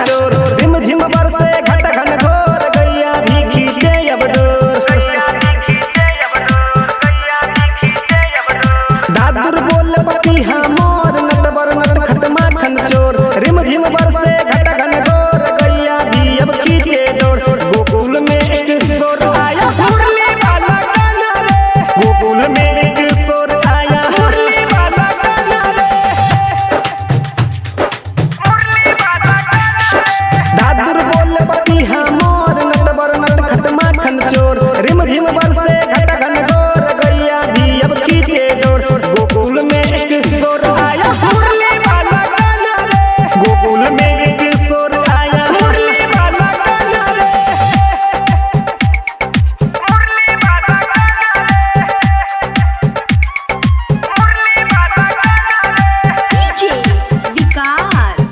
चोर रिम झिम बरसे घट घन घोर गैया भी खींचे अब डोर। दादुर बोल बपिहा मोर नटवर नट खट माखन चोर रिम झिम बरसे घट घन घोर गैया भी अब खींचे डोर। गोकुल में एक सोर आया मुरली वाला गाना रे, गोकुल में एक सोर आया मुरली वाला गाना रे, दादुर बोल बपिहा मोर नटवर नट खट माखन चोर रिम झिम बरसे घट घन घोर गैया भी अब खींचे डोर। गोकुल में एक सोर आया मुरली वाला गाना रे, गोकुल में एक सोर आया मुरली वाला गाना रे। डीजे विकास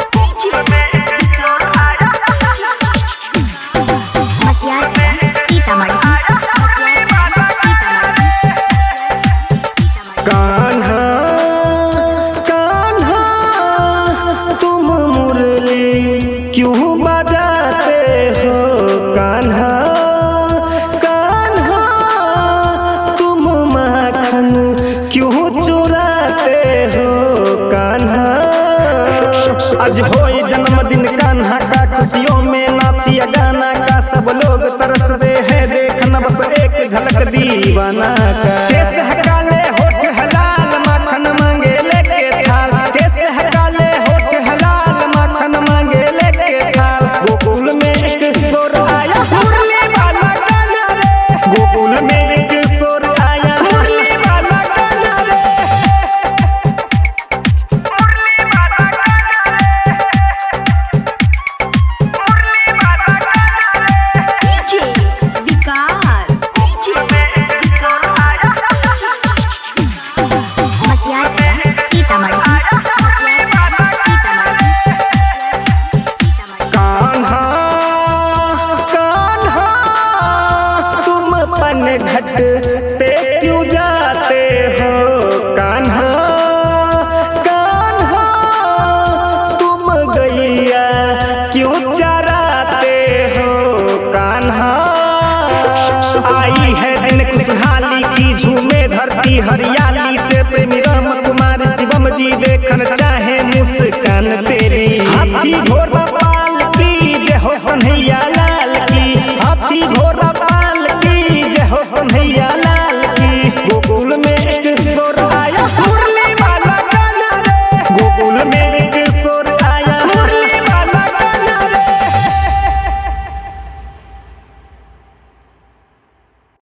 कान्हा कान्हा तुम मुरली क्यों बजाते हो, कान्हा कान्हा तुम माखन क्यों चुराते हो, कान्हा। आज होई जन्मदिन कान्हा का, खुशियों में नाचिया गाना का, सब लोग तरसते हैं देखना बस एक झलक दीवाना का। केस है काले होठ हलाल माखन मांगे लेके थाल, केस है काले होठ हलाल माखन मांगे लेके थाल। गोकुल में एक सोर आया मुरली वाला गाना रे, गोकुल में एक सोर आया मुरली वाला गाना रे। डीजे विकास कान्हा कान्हा तुम अपन घट पे क्यों जाते हो, कान्हा कान्हा तुम गैया क्यों चराते हो, कान्हा। आई है दिन खुशहाली की झूमे धरती हरियाली से, प्रेमी राम कुमार शिवम जी देखन चाहे मुस्कान तेरी। हाथी घोड़ा पाल की जय हो कन्हैया लाल की, हाथी घोड़ा पाल की जय हो कन्हैया लाल की। गोकुल में एक सोर आया मुरली वाला गाना रे, गोकुल में